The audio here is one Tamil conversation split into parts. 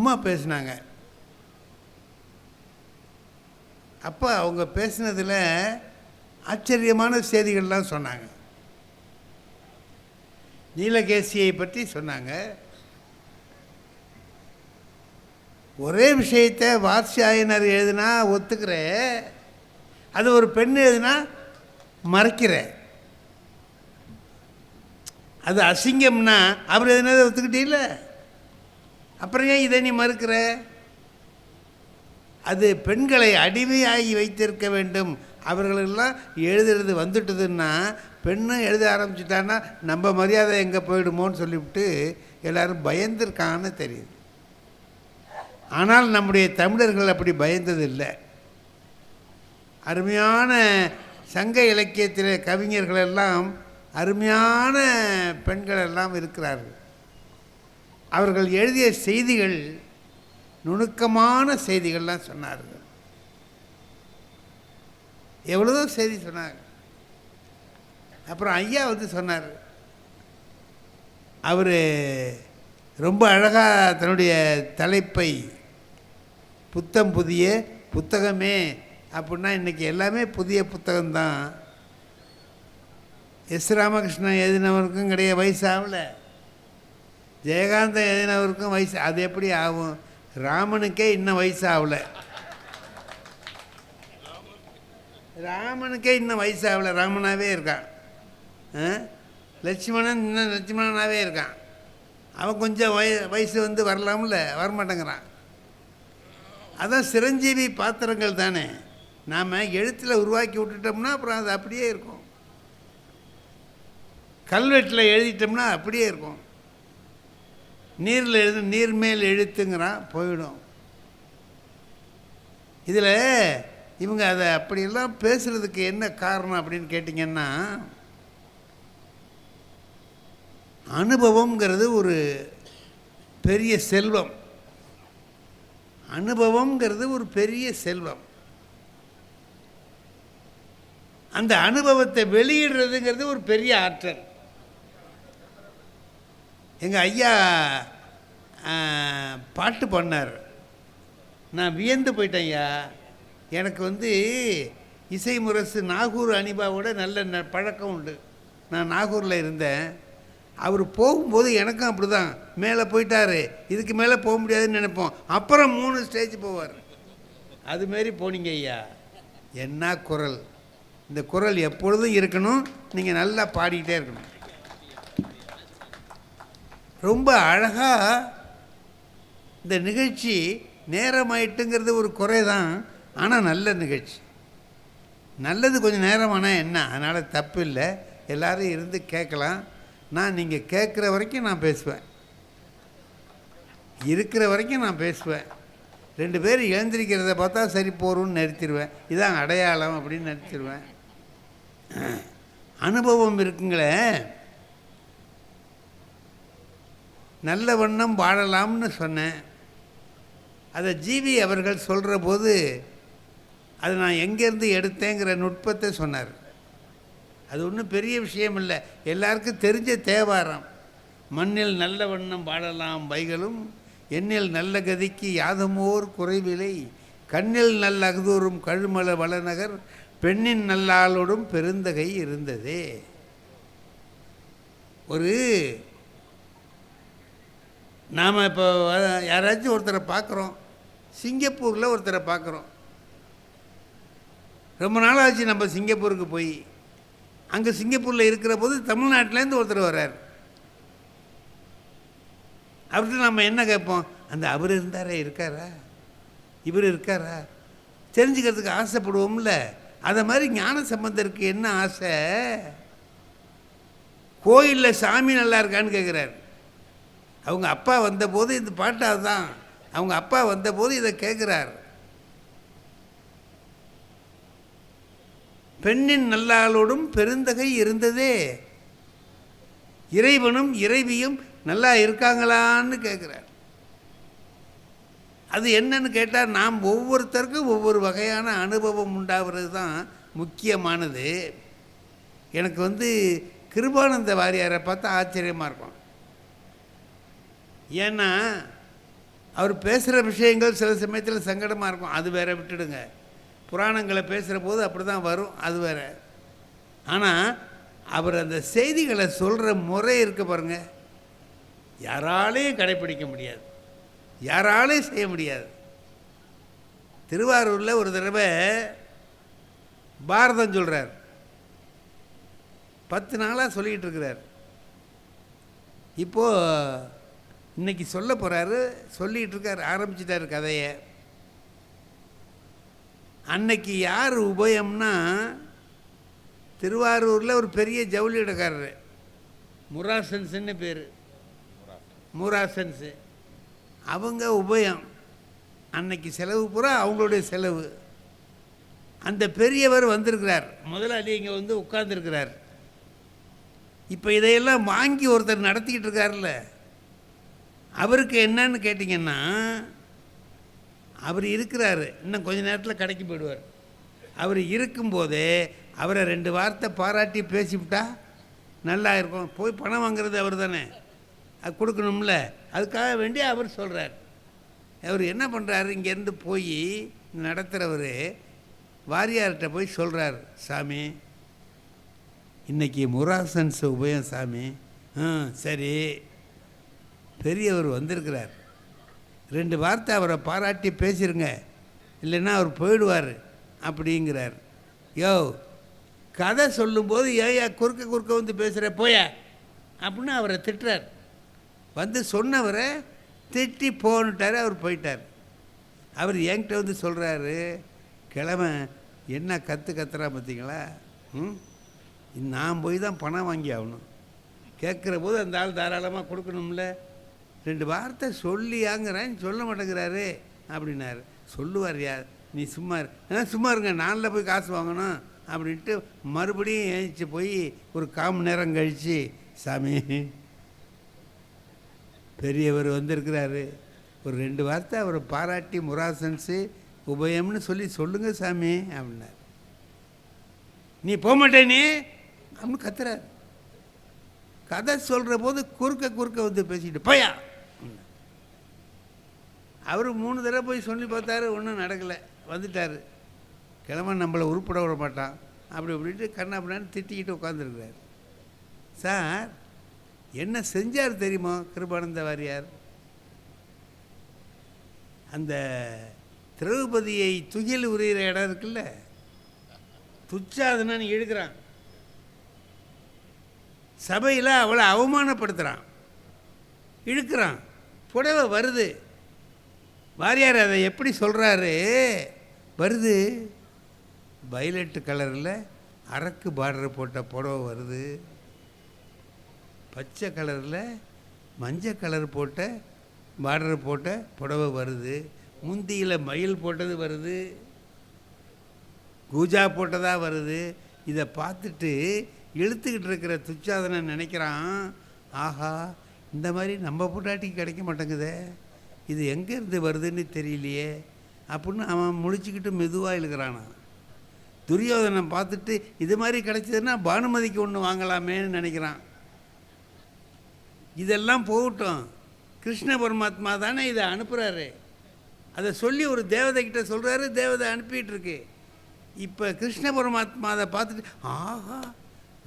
அம்மா பேசினாங்க. அப்போ அவங்க பேசினதில் ஆச்சரியமான செய்திகள்லாம் சொன்னாங்க. நீலகேசியை பற்றி சொன்னாங்க. ஒரே விஷயத்தை வாத்ஸ்யாயனர் எழுதுனா ஒத்துக்கிற, அது ஒரு பெண் எழுதுனா மறைக்கிற. அது அசிங்கம்னா அவர் எதுனால ஒத்துக்கிட்டீல்ல, அப்புறம் ஏன் இதை நீ மறுக்கிற? அது பெண்களை அடிமையாகி வைத்திருக்க வேண்டும். அவர்களெல்லாம் எழுதுறது வந்துட்டுதுன்னா, பெண்ணும் எழுத ஆரம்பிச்சிட்டான்னா நம்ம மரியாதை எங்கே போயிடுமோன்னு சொல்லிவிட்டு எல்லோரும் பயந்துருக்கான்னு தெரியுது. ஆனால் நம்முடைய தமிழர்கள் அப்படி பயந்ததில்லை. அருமையான சங்க இலக்கியத்தில் கவிஞர்களெல்லாம் அருமையான பெண்கள் எல்லாம் இருக்கிறார்கள். அவர்கள் எழுதிய செய்திகள் நுணுக்கமான செய்திகள்லாம் சொன்னார்கள். எவ்வளோ செய்தி சொன்னாங்க. அப்புறம் ஐயா சொன்னார், அவர் ரொம்ப அழகாக தன்னுடைய தலைப்பை புத்தம் புதிய புத்தகமே அப்படின்னா இன்றைக்கி எல்லாமே புதிய புத்தகம்தான். எஸ் ராமகிருஷ்ணன் எழுதினவருக்கும் கிடையாது, வயசு ஆகலை. ஜெயகாந்தன் எழுதினவருக்கும் வயசு, அது எப்படி ஆகும்? ராமனுக்கே இன்னும் வயசு ஆகலை. ராமனுக்கே இன்னும் வயசு ஆகலை, ராமனாகவே இருக்கான். லட்சுமணன் இன்னும் லட்சுமணனாகவே இருக்கான். அவன் கொஞ்சம் வயசு வரலாம்ல, வரமாட்டேங்கிறான். அதான் சிரஞ்சீவி பாத்திரங்கள் தானே. நாம் எழுத்தில் உருவாக்கி விட்டுட்டோம்னா அப்புறம் அது அப்படியே இருக்கும். கல்வெட்டில் எழுதிட்டோம்னா அப்படியே இருக்கும். நீரில் எழுது, நீர் மேல் எழுத்துங்கிறான், போயிடும். இதில் இவங்க அதை அப்படியெல்லாம் பேசுகிறதுக்கு என்ன காரணம் அப்படின்னு கேட்டிங்கன்னா, அனுபவங்கிறது ஒரு பெரிய செல்வம். அனுபவங்கிறது ஒரு பெரிய செல்வம். அந்த அனுபவத்தை வெளியிடுறதுங்கிறது ஒரு பெரிய ஆற்றல். எங்கள் ஐயா பாட்டு பண்ணார். நான் வியந்து போயிட்டேன் ஐயா. எனக்கு இசை முரசு நாகூர் அனிபாவோட நல்ல பழக்கம் உண்டு. நான் நாகூரில் இருந்தேன். அவர் போகும்போது எனக்கும் அப்படி தான், மேலே போயிட்டார், இதுக்கு மேலே போக முடியாதுன்னு நினைப்போம். அப்புறம் 3 ஸ்டேஜ் போவார். அதுமாரி போனீங்க ஐயா. என்ன குரல்! இந்த குரல் எப்பொழுதும் இருக்கணும். நீங்கள் நல்லா பாடிக்கிட்டே இருக்கணும். ரொம்ப அழகாக இந்த நிகழ்ச்சி நேரமாயிட்டுங்கிறது ஒரு குறை தான். ஆனால் நல்ல நிகழ்ச்சி. நல்லது கொஞ்சம் நேரமானால் என்ன, அதனால் தப்பு இல்லை. எல்லோரும் இருந்து கேட்கலாம். நீங்கள் கேட்குற வரைக்கும் நான் பேசுவேன், இருக்கிற வரைக்கும் நான் பேசுவேன். 2 பேர் எழுந்திருக்கிறத பார்த்தா சரி போகிறோன்னு நிறுத்திடுவேன். இதான் அடையாளம் அப்படின்னு நிறுத்திடுவேன். அனுபவம் இருக்குங்களே, நல்ல வண்ணம் வாழலாம்னு சொன்னேன். அதை ஜிவி அவர்கள் சொல்கிற போது அதை நான் எங்கேருந்து எடுத்தேங்கிற நுட்பத்தை சொன்னார். அது ஒன்றும் பெரிய விஷயம் இல்லை, எல்லாருக்கும் தெரிஞ்ச தேவாரம். மண்ணில் நல்ல வண்ணம் வாழலாம் வைகளும், எண்ணில் நல்ல கதிக்கு யாதமோர் குறைவில்லை, கண்ணில் நல்ல அகுதூரும் கழுமல வளநகர், பெண்ணின் நல்லாளோடும் பெருந்தகை இருந்ததே. ஒரு நாம் இப்போ யாராச்சும் ஒருத்தரை பார்க்குறோம், சிங்கப்பூரில் ஒருத்தரை பார்க்குறோம். ரொம்ப நாளாச்சு நம்ம சிங்கப்பூருக்கு போய். அங்கே சிங்கப்பூரில் இருக்கிற போது தமிழ்நாட்டிலேருந்து ஒருத்தர் வர்றார். அவர்கிட்ட நம்ம என்ன கேட்போம்? அந்த அவர் இருந்தாரே, இருக்காரா, இவர் இருக்காரா தெரிஞ்சுக்கிறதுக்கு ஆசைப்படுவோம்ல. அதை மாதிரி ஞான சம்பந்தருக்கு என்ன ஆசை? கோயிலில் சாமி நல்லா இருக்கான்னு கேட்குறாரு. அவங்க அப்பா வந்தபோது இந்த பாட்டு அதுதான். அவங்க அப்பா வந்தபோது இதை கேட்குறார். பெண்ணின் நல்லாளோடும் பெருந்தகை இருந்ததே, இறைவனும் இறைவியும் நல்லா இருக்காங்களான்னு கேட்குறார். அது என்னன்னு கேட்டால், நாம் ஒவ்வொருத்தருக்கும் ஒவ்வொரு வகையான அனுபவம் உண்டாகிறது தான் முக்கியமானது. எனக்கு கிருபானந்த வாரியாரை பார்த்தா ஆச்சரியமாக இருக்கும். ஏன்னா அவர் பேசுகிற விஷயங்கள் சில சமயத்தில் சங்கடமாக இருக்கும், அது வேற விட்டுடுங்க. புராணங்களை பேசுகிற போது அப்படி தான் வரும், அது வேற. ஆனால் அவர் அந்த செய்திகளை சொல்கிற முறை இருக்க பாருங்க, யாராலையும் கடைப்பிடிக்க முடியாது, யாராலையும் செய்ய முடியாது. திருவாரூரில் ஒரு தடவை பாரதம் சொல்கிறார், 10 நாளாக சொல்லிக்கிட்டு இருக்கிறார். இப்போது இன்னைக்கு சொல்ல போகிறாரு, சொல்லிகிட்டு இருக்கார், ஆரம்பிச்சிட்டார் கதையை. அன்னைக்கு யார் உபயம்னா, திருவாரூரில் ஒரு பெரிய ஜவுளி கடைக்காரர், முராசன்ஸுன்னு பேர், முராசன்ஸு, அவங்க உபயம். அன்னைக்கு செலவு பூரா அவங்களுடைய செலவு. அந்த பெரியவர் வந்திருக்கிறார், முதலாளி இங்கே வந்து உட்கார்ந்துருக்கிறார். இப்போ இதையெல்லாம் வாங்கி ஒருத்தர் நடத்திக்கிட்டு இருக்கார்ல, அவருக்கு என்னன்னு கேட்டிங்கன்னா, அவர் இருக்கிறாரு, இன்னும் கொஞ்ச நேரத்தில் கடைக்கு போயிடுவார். அவர் இருக்கும்போதே அவரை 2 வார்த்தை பாராட்டி பேசிவிட்டா நல்லா இருக்கும். போய் பணம் வாங்குறது அவர் தானே, அது கொடுக்கணும்ல, அதுக்காக வேண்டி அவர் சொல்கிறார். அவர் என்ன பண்ணுறாரு, இங்கேருந்து போய் நடத்துகிறவர் வாரியார்கிட்ட போய் சொல்கிறார், சாமி இன்றைக்கி முராசன்ஸ் உபயம் சாமி. சரி, பெரியவர் வந்திருக்கிறார், 2 வார்த்தை அவரை பாராட்டி பேசிடுங்க, இல்லைன்னா அவர் போயிடுவார் அப்படிங்கிறார். யோ, கதை சொல்லும்போது ஏயா குறுக்க குறுக்க வந்து பேசுகிற, போய அப்படின்னு அவரை திட்டுறார். வந்து சொன்னவரை திட்டி போன்னுட்டார், அவர் போயிட்டார். அவர் என்கிட்ட வந்து சொல்கிறாரு, கிழமை என்ன கத்துறா பார்த்தீங்களா, நான் போய் தான் பணம் வாங்கி ஆகணும், கேட்குற போது அந்த ஆள் தாராளமாக கொடுக்கணும்ல, 2 வார்த்தை சொல்லியாங்கிறேன், சொல்ல மாட்டேங்கிறாரு அப்படின்னாரு. சொல்லுவார் யார், நீ சும்மா சும்மா இருங்க, நாளில் போய் காசு வாங்கணும் அப்படின்ட்டு மறுபடியும் ஏஞ்சி போய் ஒரு 1/4 மணி நேரம் கழித்து, சாமி பெரியவர் வந்திருக்கிறாரு, ஒரு 2 வார்த்தை அவரை பாராட்டி முராசன்ஸு உபயம்னு சொல்லி சொல்லுங்க சாமி அப்படின்னார். நீ போக மாட்டே நீ அப்படின்னு கத்துறாரு. கதை சொல்கிற போது குறுக்க குறுக்க வந்து பேசிக்கிட்டு போயா. அவர் 3 தடவை போய் சொல்லி பார்த்தாரு, ஒன்றும் நடக்கலை, வந்துட்டார். கிழமை நம்மளை உருப்பட விட மாட்டான் அப்படி இப்படின்ட்டு கண்ணாப்பிடான்னு திட்டிக்கிட்டு உட்காந்துருக்கிறார். சார் என்ன செஞ்சார் தெரியுமா கிருபானந்த வாரியார்? அந்த திரௌபதியை துகில் உரிகிற இடம் இருக்குல்ல, துச்சாதனன்னு இழுக்கிறான், சபையில் அவளை அவமானப்படுத்துகிறான், இழுக்கிறான், புடவை வருது. வாரியார் அதை எப்படி சொல்கிறாரு, வருது வயலட்டு கலரில் அரக்கு பார்டர் போட்ட புடவை வருது, பச்சை கலரில் மஞ்சள் கலர் போட்ட பார்டர் போட்ட புடவை வருது, முந்தியில் மயில் போட்டது வருது, கூஜா போட்டதாக வருது. இதை பார்த்துட்டு இழுத்துக்கிட்டு இருக்கிற துச்சாதனன் நினைக்கிறான், ஆஹா இந்த மாதிரி நம்ம பொண்டாட்டிக்கு கிடைக்க மாட்டேங்குதே, இது எங்கேருந்து வருதுன்னு தெரியலையே அப்படின்னு அவன் முழிச்சுக்கிட்டு மெதுவாக இழுக்கிறானா. துரியோதனன் பார்த்துட்டு இது மாதிரி கிடைச்சதுன்னா பானுமதிக்கு ஒன்று வாங்கலாமேன்னு நினைக்கிறான். இதெல்லாம் போகட்டும், கிருஷ்ண பரமாத்மா தானே இதை அனுப்புகிறாரு, அதை சொல்லி ஒரு தேவதைக்கிட்ட சொல்கிறாரு, தேவதை அனுப்பிட்டுருக்கு. இப்போ கிருஷ்ண பரமாத்மா அதை பார்த்துட்டு, ஆஹா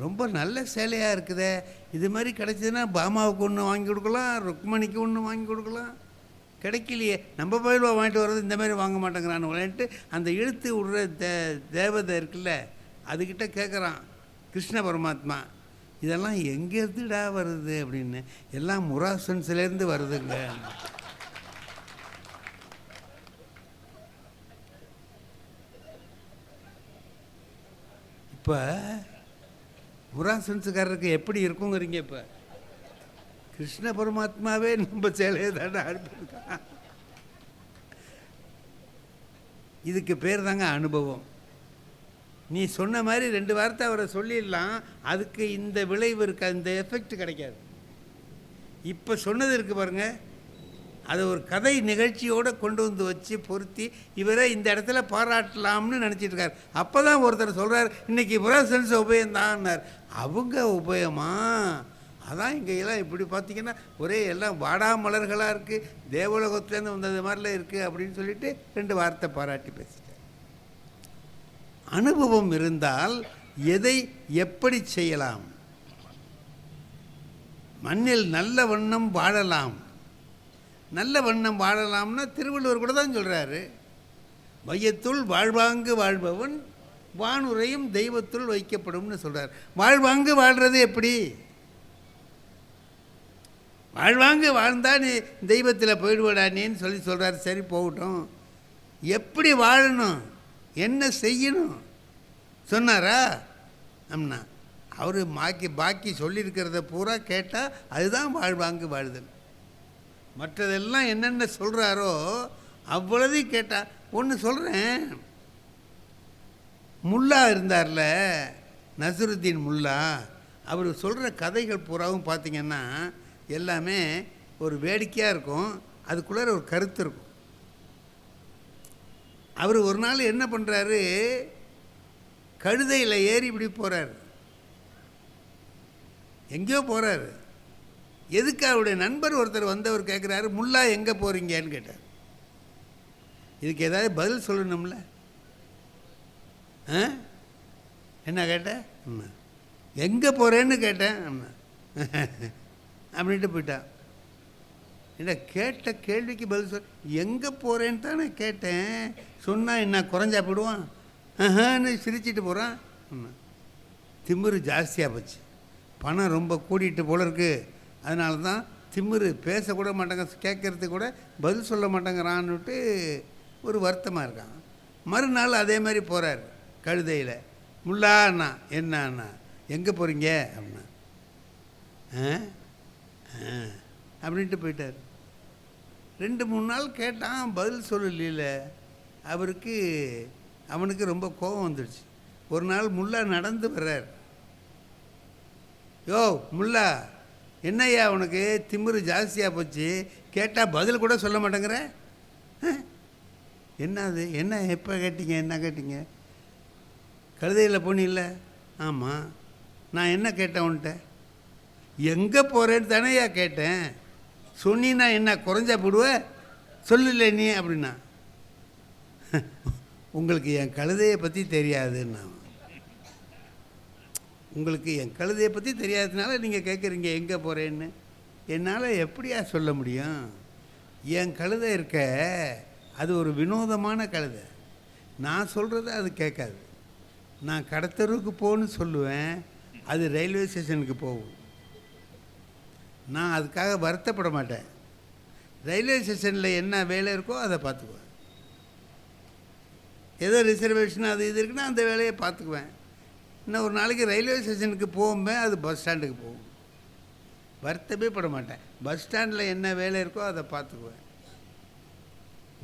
ரொம்ப நல்ல சேலையாக இருக்குதே, இது மாதிரி கிடைச்சதுன்னா பாமாவுக்கு ஒன்று வாங்கி கொடுக்கலாம், ருக்மணிக்கு ஒன்று வாங்கி கொடுக்கலாம், கிடைக்கலையே நம்ம பயில்வா வாங்கிட்டு வர்றது இந்த மாதிரி வாங்க மாட்டேங்கிறான்னு விளையாட்டு அந்த இழுத்து விடுற தேவதை இருக்குல்ல, அதுக்கிட்ட கேட்குறான் கிருஷ்ண பரமாத்மா, இதெல்லாம் எங்கேருந்துடா வருது அப்படின்னு. எல்லாம் முராசன்ஸ்லேருந்து வருதுங்க. இப்போ முராசன்ஸுக்காரருக்கு எப்படி இருக்குங்கிறீங்க? இப்போ கிருஷ்ண பரமாத்மாவே நம்ம சேலையை தானே அனுப்பியிருக்கான். இதுக்கு பேர் தாங்க அனுபவம். நீ சொன்ன மாதிரி 2 வார்த்தை அவரை சொல்லிடலாம், அதுக்கு இந்த விளைவு இருக்க, இந்த எஃபெக்ட் கிடைக்காது. இப்போ சொன்னது இருக்குது பாருங்கள், அதை ஒரு கதை நிகழ்ச்சியோடு கொண்டு வந்து வச்சு பொருத்தி இவரை இந்த இடத்துல பாராட்டலாம்னு நினச்சிட்டு இருக்கார். அப்போ தான் ஒருத்தர் சொல்கிறார், இன்றைக்கி முராசன்ஸ் உபயம்தான்னார். அவங்க உபயமா, அதான் இங்கெல்லாம் இப்படி பார்த்தீங்கன்னா ஒரே எல்லாம் வாடாமலர்களாக இருக்குது, தேவலோகத்துலேருந்து வந்தது மாதிரிலாம் இருக்குது அப்படின்னு சொல்லிட்டு 2 வார்த்தை பாராட்டி பேசிட்டேன். அனுபவம் இருந்தால் எதை எப்படி செய்யலாம், மண்ணில் நல்ல வண்ணம் வாழலாம். நல்ல வண்ணம் வாழலாம்னா திருவள்ளுவர் கூட தான் சொல்கிறாரு, வையத்துள் வாழ்வாங்கு வாழ்பவன் வானுரையும் தெய்வத்துள் வைக்கப்படும்னு சொல்கிறார். வாழ்வாங்கு வாழ்கிறது எப்படி? வாழ்வாங்கு வாழ்ந்தா நீ தெய்வத்தில் போயிடுவடா நீன்னு சொல்கிறார். சரி போகட்டும், எப்படி வாழணும், என்ன செய்யணும் சொன்னாரா? அம்னா அவர் பாக்கி சொல்லியிருக்கிறத பூரா கேட்டால் அதுதான் வாழ்வாங்கு வாழ்தல். மற்றதெல்லாம் என்னென்ன சொல்கிறாரோ அவ்வளோதையும் கேட்டால். ஒன்று சொல்கிறேன், முல்லா இருந்தார்ல, நசருத்தீன் முல்லா, அவர் சொல்கிற கதைகள் பூராவும் பார்த்திங்கன்னா எல்லாமே ஒரு வேடிக்கையாக இருக்கும், அதுக்குள்ளே ஒரு கருத்து இருக்கும். அவர் ஒரு நாள் என்ன பண்ணுறாரு, கழுதையில் ஏறி இப்படி போகிறார், எங்கேயோ போகிறாரு. எதுக்கு அவருடைய நண்பர் ஒருத்தர் வந்தவர் கேட்குறாரு, முல்லா எங்கே போகிறீங்கன்னு கேட்டார். இதுக்கு ஏதாவது பதில் சொல்லணும்ல. என்ன கேட்டேன், எங்கே போகிறேன்னு கேட்டேன் அப்படின்ட்டு போயிட்டான். என்ன கேட்ட கேள்விக்கு பதில் சொல், எங்கே போகிறேன்னு தானே கேட்டேன், சொன்னால் என்ன குறைஞ்சா போயிடுவான், சிரிச்சிட்டு போகிறான். திமிரு ஜாஸ்தியாக போச்சு, பணம் ரொம்ப கூட்டிகிட்டு போல இருக்குது, அதனால தான் திமிரு, பேசக்கூட மாட்டாங்க, கேட்குறதுக்கு கூட பதில் சொல்ல மாட்டேங்கிறான்னுட்டு ஒரு வருத்தமாக இருக்கான். மறுநாள் அதே மாதிரி போகிறார் கழுதையில். முல்லா அண்ணா, என்ன அண்ணா எங்கே போகிறீங்க அப்படின்னா, அப்படின்ட்டு போயிட்டார். 2-3 நாள் கேட்டான், பதில் சொல்லல. அவனுக்கு ரொம்ப கோபம் வந்துடுச்சு. ஒரு நாள் முல்லா நடந்து வர்றார். யோ முல்லா, என்னய்யா உனக்கு திமிரு ஜாஸ்தியாக போச்சு, கேட்டால் பதில் கூட சொல்ல மாட்டேங்கிற, என்னது, என்ன எப்போ கேட்டீங்க, என்ன கேட்டீங்க, கழுதையில் போனில்ல, ஆமாம், நான் என்ன கேட்டேன் உன்ட்ட, எங்கே போகிறேன்னு தானேயா கேட்டேன், சொன்னீன்னா என்ன குறைஞ்சா போடுவ, சொல்லல நீ அப்படின்னா. உங்களுக்கு என் கழுதையை பற்றி தெரியாதுன்னா, உங்களுக்கு என் கழுதையை பற்றி தெரியாததுனால நீங்கள் கேட்குறீங்க எங்கே போகிறேன்னு. என்னால் எப்படியா சொல்ல முடியும், என் கழுதை இருக்க அது ஒரு வினோதமான கழுதை, நான் சொல்கிறத அது கேட்காது. நான் கடத்தருவுக்கு போகணுன்னு சொல்லுவேன், அது ரயில்வே ஸ்டேஷனுக்கு போகும். நான் அதுக்காக வருத்தப்பட மாட்டேன், ரயில்வே ஸ்டேஷனில் என்ன வேலை இருக்கோ அதை பார்த்துக்குவேன். ஏதோ ரிசர்வேஷன் அது இது இருக்குன்னா அந்த வேலையை பார்த்துக்குவேன். இன்னும் ஒரு நாளைக்கு ரயில்வே ஸ்டேஷனுக்கு போகும்போது அது பஸ் ஸ்டாண்டுக்கு போகும், வருத்தமே பட மாட்டேன். பஸ் ஸ்டாண்டில் என்ன வேலை இருக்கோ அதை பார்த்துக்குவேன்.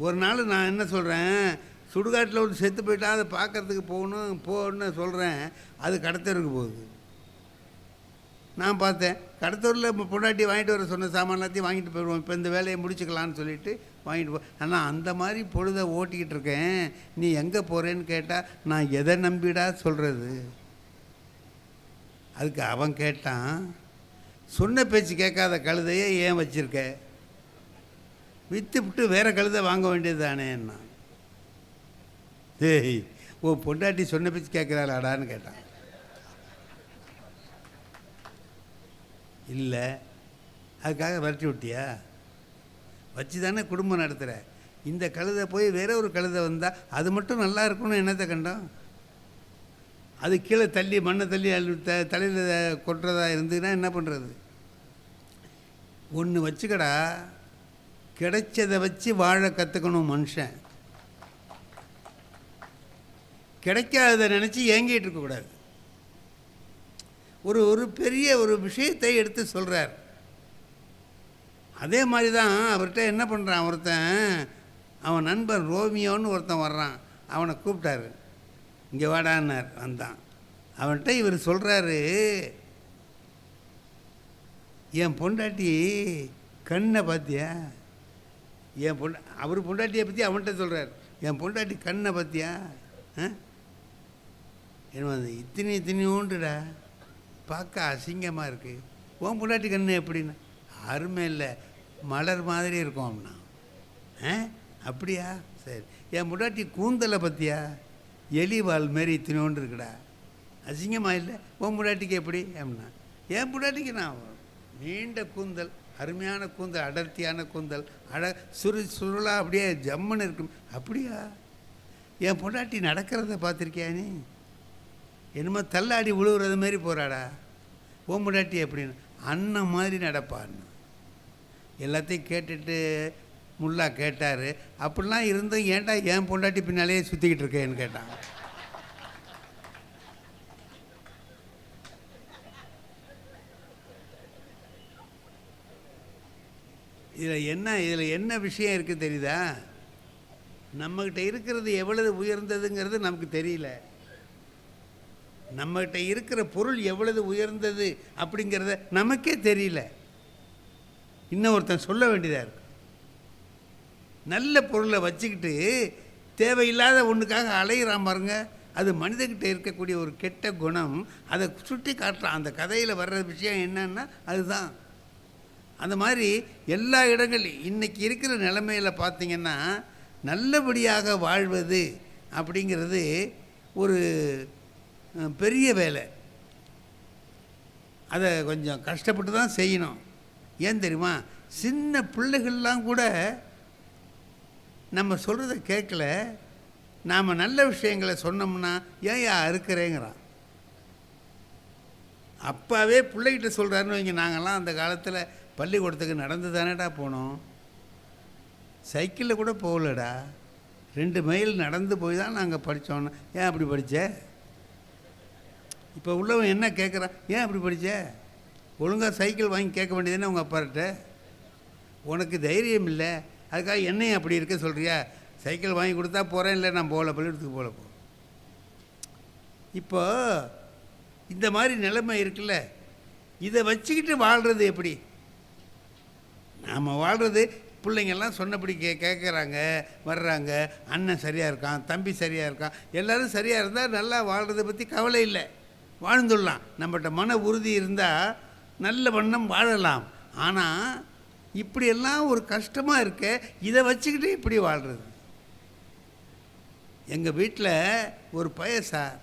ஒரு நாள் நான் என்ன சொல்கிறேன், சுடுகாட்டில் ஒரு செத்து போயிட்டா அதை பார்க்குறதுக்கு போகணுன்னு சொல்கிறேன், அது கடத்தருக்கு போகுது. நான் பார்த்தேன், கடத்தூரில் பொண்டாட்டி வாங்கிட்டு வர சொன்ன சாமான் எல்லாத்தையும் வாங்கிட்டு போயிடுவோம், இப்போ இந்த வேலையை முடிச்சுக்கலான்னு சொல்லிட்டு வாங்கிட்டு போ. ஆனால் அந்த மாதிரி பொழுதை ஓட்டிக்கிட்டு இருக்கேன், நீ எங்கே போகிறேன்னு கேட்டால் நான் எதை நம்பிடா சொல்கிறது. அதுக்கு அவன் கேட்டான், சொன்ன பேச்சு கேட்காத கழுதையை ஏன் வச்சுருக்க, விற்றுவிட்டு வேறு கழுதை வாங்க வேண்டியது தானேன்னா. ஏய், ஓ பொண்டாட்டி சொன்ன பேச்சு கேட்குறாளாடான்னு கேட்டான். இல்லை, அதுக்காக விரட்டி விட்டியா, வச்சு தானே குடும்பம் நடத்துகிற. இந்த கழுதை போய் வேற ஒரு கழுதை வந்தால் அது மட்டும் நல்லா இருக்கும்னு என்னத்தை கண்டோம். அது கீழே தள்ளி மண்ணை தள்ளி தலையில் கொட்டுறதா இருந்ததுன்னா என்ன பண்ணுறது. ஒன்று வச்சுக்கடா, கிடைச்சதை வச்சு வாழ கற்றுக்கணும் மனுஷன், கிடைக்காததை நினச்சி ஏங்கிட்டு இருக்கக்கூடாது. ஒரு பெரிய ஒரு விஷயத்தை எடுத்து சொல்கிறார். அதே மாதிரி தான் அவர்கிட்ட என்ன பண்ணுறான் ஒருத்தன், அவன் நண்பன் ரோமியோன்னு ஒருத்தன் வர்றான், அவனை கூப்பிட்டாரு, இங்கே வாடான்னார். வந்தான். அவன்கிட்ட இவர் சொல்கிறாரு, என் பொண்டாட்டி கண்ணை பார்த்தியா, அவர் பொண்டாட்டியை பற்றி அவன்கிட்ட சொல்கிறார், என் பொண்டாட்டி கண்ணை பார்த்தியா, என்ன இத்தனையோண்டுடா, பார்க்க அசிங்கமாக இருக்குது, உன் பொண்டாட்டி கண்ணு எப்படின்னா, அருமை இல்லை, மலர் மாதிரி இருக்கும் அப்படின்னா. அப்படியா, சரி. என் பொண்டாட்டி கூந்தலை பற்றியா, எலி வால் மாரி இத்தினோண்டு இருக்குடா, அசிங்கமாக இல்லை, உன் பொண்டாட்டிக்கு எப்படி அப்படின்னா. என் பொண்டாட்டிக்கு நான் நீண்ட கூந்தல், அருமையான கூந்தல், அடர்த்தியான கூந்தல், சுருளாக அப்படியே ஜம்முன்னு இருக்கும். அப்படியா, என் பொண்டாட்டி நடக்கிறத பார்த்துருக்கியா நீ, என்னமோ தள்ளாடி விழுவுறது மாதிரி போகிறாடா, உன் பொண்டாட்டி எப்படின்னு. அண்ணன் மாதிரி நடப்பான்னு எல்லாத்தையும் கேட்டுட்டு முல்லா கேட்டார். அப்படிலாம் இருந்தும் ஏன்டா என் பொண்டாட்டி பின்னாலேயே சுற்றிக்கிட்டு இருக்கேன்னு கேட்டான். இதில் என்ன விஷயம் இருக்குது தெரியுதா? நம்மக்கிட்ட இருக்கிறது எவ்வளவு உயர்ந்ததுங்கிறது நமக்கு தெரியல. நம்மகிட்ட இருக்கிற பொருள் எவ்வளவு உயர்ந்தது அப்படிங்கிறத நமக்கே தெரியல. இன்னொருத்தன் சொல்ல வேண்டியதாக இருக்கு. நல்ல பொருளை வச்சுக்கிட்டு தேவையில்லாத ஒன்றுக்காக அலையிறான் பாருங்க, அது மனிதக்கிட்ட இருக்கக்கூடிய ஒரு கெட்ட குணம். அதை சுட்டி காட்டுறான். அந்த கதையில் வர்ற விஷயம் என்னன்னா அதுதான். அந்த மாதிரி எல்லா இடங்களையும் இன்றைக்கி இருக்கிற நிலைமையில் பார்த்திங்கன்னா நல்லபடியாக வாழ்வது அப்படிங்கிறது ஒரு பெரிய வேலை. அதை கொஞ்சம் கஷ்டப்பட்டு தான் செய்யணும். ஏன் தெரியுமா? சின்ன பிள்ளைகள்லாம் கூட நம்ம சொல்கிறத கேட்கல. நாம் நல்ல விஷயங்களை சொன்னோம்னா ஏன் அறுக்கிறேங்கிறான். அப்பாவே பிள்ளைகிட்ட சொல்கிறாருன்னு வைங்க. நாங்கள்லாம் அந்த காலத்தில் பள்ளிக்கூடத்துக்கு நடந்து தானேடா போனோம், சைக்கிளில் கூட போகலடா, 2 மைல் நடந்து போய் தான் நாங்கள் படித்தோன்னு. ஏன் அப்படி படித்த? இப்போ உள்ளவன் என்ன கேட்குறான், ஏன் அப்படி படித்த? ஒழுங்காக சைக்கிள் வாங்கி கேட்க வேண்டியதுன்னு உங்கள் அப்பார்கிட்ட. உனக்கு தைரியம் இல்லை, அதுக்காக என்னையும் அப்படி இருக்க சொல்கிறியா? சைக்கிள் வாங்கி கொடுத்தா போகிறேன், இல்லை நான் போகல, பள்ளிக்கூடத்துக்கு போகல. இப்போ இந்த மாதிரி நிலைமை இருக்குல்ல, இதை வச்சுக்கிட்டு வாழ்கிறது எப்படி? நாம் வாழ்கிறது பிள்ளைங்கள்லாம் சொன்னபடி கேட்குறாங்க, வர்றாங்க, அண்ணன் சரியாக இருக்கான், தம்பி சரியாக இருக்கான், எல்லோரும் சரியாக இருந்தால் நல்லா வாழ்கிறத பற்றி கவலை இல்லை, வாழ்ந்துடலாம். நம்மகிட்ட மன உறுதி இருந்தால் நல்ல வண்ணம் வாழலாம். ஆனால் இப்படியெல்லாம் ஒரு கஷ்டமாக இருக்க, இதை வச்சுக்கிட்டு இப்படி வாழ்கிறது. எங்கள் வீட்டில் ஒரு பையன் சார்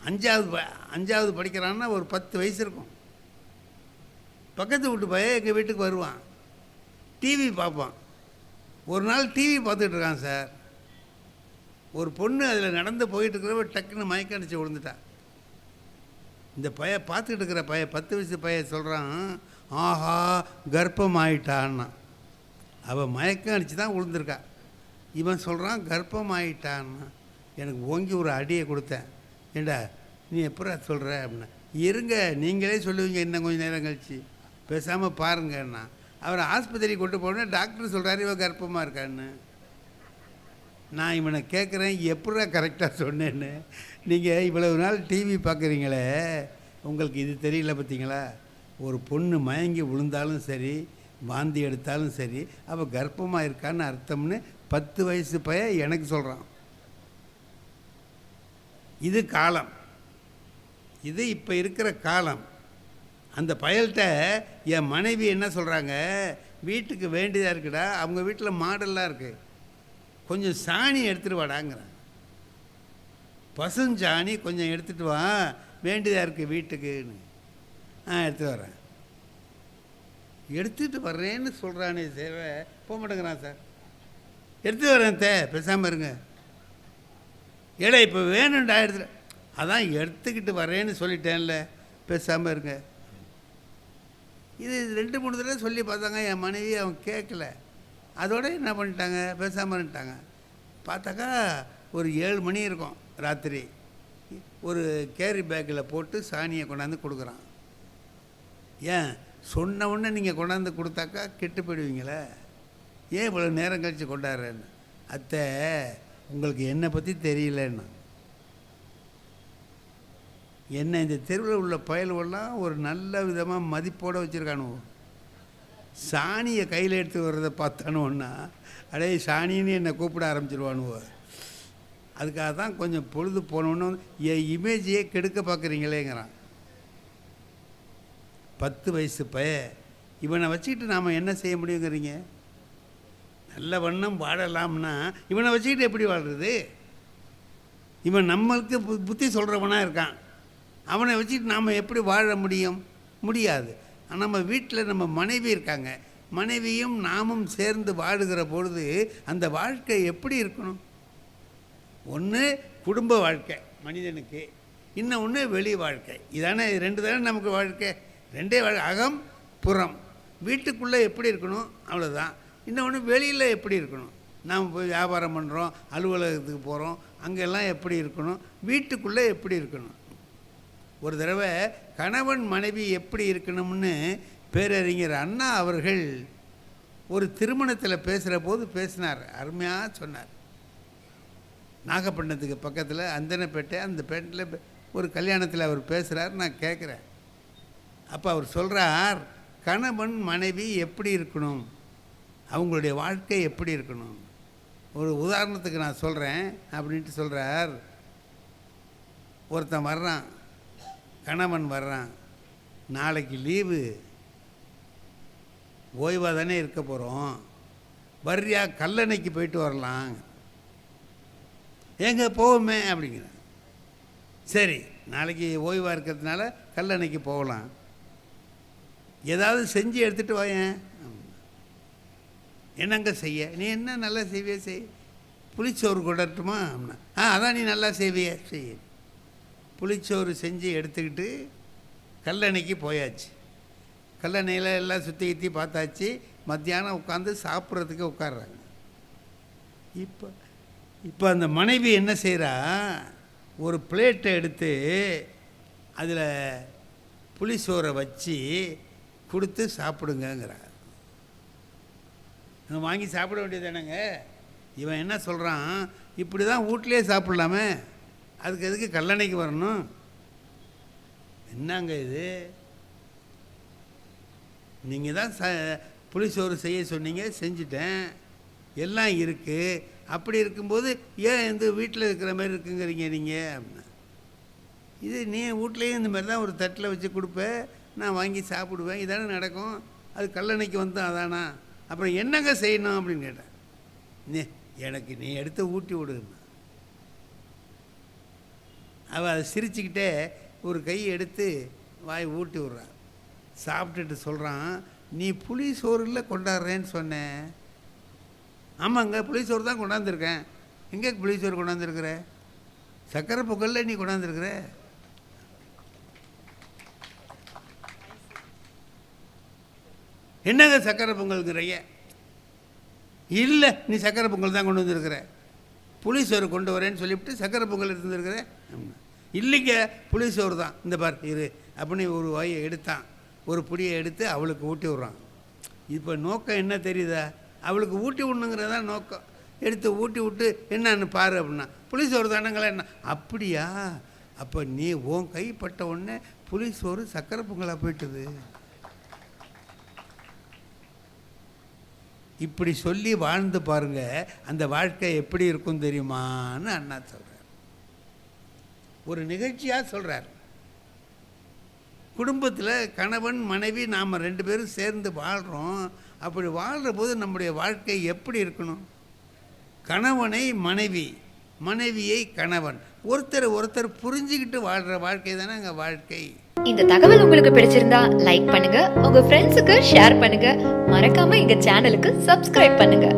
5வது படிக்கிறான்னா ஒரு 10 வயசு இருக்கும். பக்கத்து வீட்டு பையன் எங்கள் வீட்டுக்கு வருவான், டிவி பார்ப்பான். ஒரு நாள் டிவி பார்த்துட்டு இருக்கான் சார், ஒரு பொண்ணு அதில் நடந்து போயிட்டுருக்கிறவ டக்குன்னு மயக்கம் அடித்து விழுந்துட்டா. இந்த பையன் பார்த்துக்கிட்டு இருக்கிற பையன் 10 வயசு பையன் சொல்கிறான், ஆஹா கர்ப்பம் ஆயிட்டான்னா. அவள் மயக்கம் அடித்து தான் விழுந்திருக்கா. இவன் சொல்கிறான் கர்ப்பம் ஆயிட்டான்னா. எனக்கு ஓங்கி ஒரு அடியை கொடுத்தேன். ஏண்டா நீ எப்படா சொல்கிற அப்படின்னா, இருங்க நீங்களே சொல்லுவீங்க இன்னும் கொஞ்சம் நேரம் கழிச்சு, பேசாமல் பாருங்கன்னா. அவரை ஆஸ்பத்திரி கொண்டு போனேன், டாக்டர் சொல்கிறாரு இவன் கர்ப்பமாக இருக்கான்னு. நான் இவனை கேட்குறேன் எப்படா கரெக்டாக சொன்னேன்னு. நீங்கள் இவ்வளவு நாள் டிவி பார்க்குறீங்களே, உங்களுக்கு இது தெரியல பார்த்தீங்களா? ஒரு பொண்ணு மயங்கி விழுந்தாலும் சரி, வாந்தி எடுத்தாலும் சரி, அவள் கர்ப்பமாக இருக்கான்னு அர்த்தம்னு 10 வயசு பையன் எனக்கு சொல்கிறான். இது காலம், இது இப்போ இருக்கிற காலம். அந்த பயல்கிட்ட என் மனைவி என்ன சொல்கிறாங்க, வீட்டுக்கு வேண்டியதாக இருக்குடா, அவங்க வீட்டில் மாடெல்லாம் இருக்குது, கொஞ்சம் சாணி எடுத்துகிட்டு வாடாங்கிறேன். பசுஞ்சாணி கொஞ்சம் எடுத்துகிட்டு வா, வேண்டியதாக இருக்குது வீட்டுக்குன்னு. எடுத்துகிட்டு வரேன். எடுத்துகிட்டு வர்றேன்னு சொல்கிறானே சேவை, போக மாட்டேங்கிறான் சார். எடுத்துகிட்டு வரேன் பேசாமல் இருங்க. ஏடா இப்போ வேணும்டா எடுத்துகிட்டு, அதான் எடுத்துக்கிட்டு வரேன்னு சொல்லிட்டேன்ல, பேசாமல் இருங்க. இது 2-3 தடவை சொல்லி பார்த்தாங்க என் மனைவி, அவன் கேட்கல. அதோட என்ன பண்ணிட்டாங்க, பேசாமல் இருந்துட்டாங்க. பார்த்தாக்கா ஒரு 7 மணி இருக்கும் ராத்திரி, ஒரு கேரி பேக்கில் போட்டு சாணியை கொண்டாந்து கொடுக்குறான். ஏன் சொன்ன உடனே நீங்கள் கொண்டாந்து கொடுத்தாக்கா கெட்டு போயிடுவீங்களே, ஏன் இவ்வளோ நேரம் கழித்து கொண்டாடுறேன்னு. அத்தை உங்களுக்கு என்னை பற்றி தெரியலன்னு. என்ன இந்த தெருவில் உள்ள பயல்கள்லாம் ஒரு நல்ல விதமாக மதிப்போடு வச்சுருக்கானுவோ. சாணியை கையில் எடுத்து வர்றதை பார்த்தானுன்னா அடே சாணின்னு என்னை கூப்பிட ஆரம்பிச்சிருவானுவோ. அதுக்காக தான் கொஞ்சம் பொழுது போனோன்னு என் இமேஜையே கெடுக்க பார்க்குறீங்களேங்கிறான். 10 வயசு இவனை வச்சுக்கிட்டு நாம் என்ன செய்ய முடியுங்கிறீங்க? நல்ல வண்ணம் வாழலாம்னா இவனை வச்சுக்கிட்டு எப்படி வாழ்கிறது? இவன் நம்மளுக்கு புத்தி சொல்கிறவனாக இருக்கான். அவனை வச்சுக்கிட்டு நாம் எப்படி வாழ முடியாது. நம்ம வீட்டில் நம்ம மனைவி இருக்காங்க. மனைவியும் நாமும் சேர்ந்து வாழுகிற பொழுது அந்த வாழ்க்கை எப்படி இருக்கணும்? ஒன்று குடும்ப வாழ்க்கை மனிதனுக்கு, இன்னொன்று வெளி வாழ்க்கை. இதானே 2 தானே நமக்கு வாழ்க்கை. 2 அகம் புறம். வீட்டுக்குள்ளே எப்படி இருக்கணும் அவ்வளோதான். இன்னொன்று வெளியில் எப்படி இருக்கணும்? நாம் போய் வியாபாரம் பண்ணுறோம், அலுவலகத்துக்கு போகிறோம், அங்கெல்லாம் எப்படி இருக்கணும்? வீட்டுக்குள்ளே எப்படி இருக்கணும்? ஒரு தடவை கணவன் மனைவி எப்படி இருக்கணும்னு பேரறிஞர் அண்ணா அவர்கள் ஒரு திருமணத்தில் பேசுகிற போது பேசினார். அருமையாக சொன்னார். நாகப்பட்டினத்துக்கு பக்கத்தில் அந்தனப்பேட்டை, அந்த பேட்டில் ஒரு கல்யாணத்தில் அவர் பேசுகிறார். நான் கேட்குறேன். அப்போ அவர் சொல்கிறார், கணவன் மனைவி எப்படி இருக்கணும், அவங்களுடைய வாழ்க்கை எப்படி இருக்கணும். ஒரு உதாரணத்துக்கு நான் சொல்கிறேன் அப்படின்ட்டு சொல்கிறார். ஒருத்தன் வர்றான், கணவன் வர்றான், நாளைக்கு லீவு, ஓய்வாக தானே இருக்க போகிறோம், வர்றியா கல்லணைக்கு போயிட்டு வரலாம். எங்கே போவோமே அப்படிங்கிறேன். சரி, நாளைக்கு ஓய்வாக இருக்கிறதுனால கல்லணைக்கு போகலாம், ஏதாவது செஞ்சு எடுத்துகிட்டு வாயேன். என்னங்க செய்ய? நீ என்ன நல்லா செய்விய செய். புளிச்சோறு கொடட்டுமா அப்படின்னா, அதான் நீ நல்லா செய்விய செய். புளிச்சோறு செஞ்சு எடுத்துக்கிட்டு கல்லணைக்கு போயாச்சு. கல்லணையில் எல்லாம் சுற்றி பார்த்தாச்சு. மத்தியானம் உட்காந்து சாப்பிட்றதுக்கு உட்கார்றாங்க. இப்போ அந்த மனைவி என்ன செய்கிறா, ஒரு பிளேட்டை எடுத்து அதில் புளிச்சோரை வச்சு கொடுத்து சாப்பிடுங்கிறார். வாங்கி சாப்பிட வேண்டியது என்னங்க? இவன் என்ன சொல்கிறான், இப்படி தான் வீட்லேயே சாப்பிட்லாமே, அதுக்கு எதுக்கு கல்லணைக்கு வரணும்? என்னங்க இது? நீங்கள் தான் புளிச்சோறு செய்ய சொன்னீங்க, செஞ்சுட்டேன், எல்லாம் இருக்குது. அப்படி இருக்கும்போது ஏன் இந்த வீட்டில் இருக்கிற மாதிரி இருக்குங்கிறீங்க நீங்கள் அப்படின்னா, இது நீ வீட்லேயும் இந்த மாதிரி தான் ஒரு தட்டில் வச்சு கொடுப்பேன், நான் வாங்கி சாப்பிடுவேன், இதானே நடக்கும். அது கல்லணைக்கு வந்து அதானா? அப்புறம் என்னங்க செய்யணும் அப்படின்னு கேட்டேன். எனக்கு நீ எடுத்து ஊட்டி விடுன்னா. அவள் அதை சிரிச்சுக்கிட்டே ஒரு கை எடுத்து வாய் ஊட்டி விட்றான். சாப்பிட்டுட்டு சொல்கிறான், நீ புளி சோறில் கொண்டாடுறேன்னு சொன்னேன். ஆமாங்க, புளிச்சோறு தான் கொண்டாந்துருக்கேன். எங்கே புளிச்சோறு கொண்டாந்துருக்குற? சக்கரை பொங்கலில் நீ கொண்டாந்துருக்குற. என்னங்க சக்கரை பொங்கல்ங்கிறைய? இல்லை, நீ சக்கரை பொங்கல் தான் கொண்டு வந்துருக்குற. புளிச்சோறு கொண்டு வரேன்னு சொல்லிவிட்டு சக்கரை பொங்கல் எடுத்துருக்குற. இல்லைங்க, புளிச்சோறு தான், இந்த பார் இரு அப்படின்னு ஒரு வாயை எடுத்தான். ஒரு புடியை எடுத்து அவளுக்கு ஊட்டி விட்றான். இப்போ நோக்கம் என்ன தெரியுதா? அவளுக்கு ஊட்டி விடணுங்கிறதா நோக்கம். எடுத்து ஊட்டி விட்டு என்னன்னு பாரு அப்படின்னா, புளிச்சோறு தானங்களா என்ன? அப்படியா? அப்போ நீ உன் கைப்பட்ட உடனே புளிச்சோறு சக்கரை பொங்கலாக போயிட்டுது. இப்படி சொல்லி வாழ்ந்து பாருங்க, அந்த வாழ்க்கை எப்படி இருக்கும் தெரியுமான்னு அண்ணா சொல்கிறார். ஒரு நிகழ்ச்சியாக சொல்கிறார். குடும்பத்தில் கணவன் மனைவி நாம் 2 பேரும் சேர்ந்து வாழ்கிறோம். அப்படி வாழ்கிற போது நம்முடைய வாழ்க்கை எப்படி இருக்கணும்? கணவனை மனைவி, மனைவியை கணவன், ஒருத்தர் புரிஞ்சுக்கிட்டு வாழ்கிற வாழ்க்கை தானே அங்கே வாழ்க்கை. இந்த தகவல் உங்களுக்கு பிடிச்சிருந்தா லைக் பண்ணுங்க, உங்க ஃப்ரெண்ட்ஸுக்கு ஷேர் பண்ணுங்க, மறக்காம எங்க சேனலுக்கு சப்ஸ்கிரைப் பண்ணுங்க.